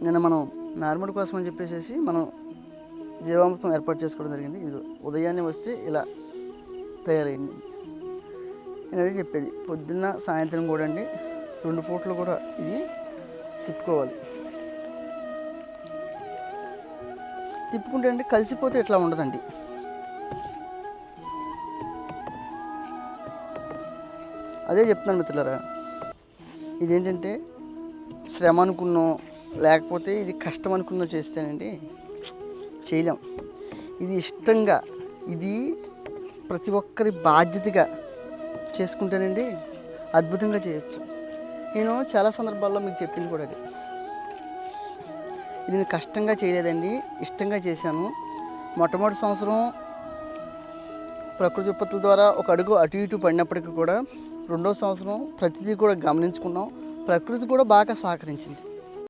నిన్న మనం నార్మల్ కోసం అని చెప్పేసి మనం జీవామృతం ఏర్పాటు చేసుకోవడం జరిగింది. ఇది ఉదయాన్నే వస్తే ఇలా తయారైంది. నేను అదే చెప్పేది, పొద్దున్న సాయంత్రం కూడా అండి 2 పూటలు కూడా ఇది తిప్పుకోవాలి. తిప్పుకుంటే అండి కలిసిపోతే ఇట్లా ఉండదండి. అదే చెప్తున్నాను మిత్రులారా, ఇదేంటంటే శ్రమ అనుకున్నో లేకపోతే ఇది కష్టం అనుకున్నో చేస్తేనండి చేయలేం. ఇది ఇష్టంగా, ఇది ప్రతి ఒక్కరి బాధ్యతగా చేసుకుంటేనండి అద్భుతంగా చేయొచ్చు. నేను చాలా సందర్భాల్లో మీకు చెప్పింది కూడా అది. ఇది నేను కష్టంగా చేయలేదండి, ఇష్టంగా చేశాను. మొట్టమొదటి సంవత్సరం ప్రకృతి విపత్తుల ద్వారా ఒక అడుగు అటు ఇటు పడినప్పటికీ కూడా 2వ సంవత్సరం ప్రతిదీ కూడా గమనించుకున్నాం. ప్రకృతి కూడా బాగా సహకరించింది.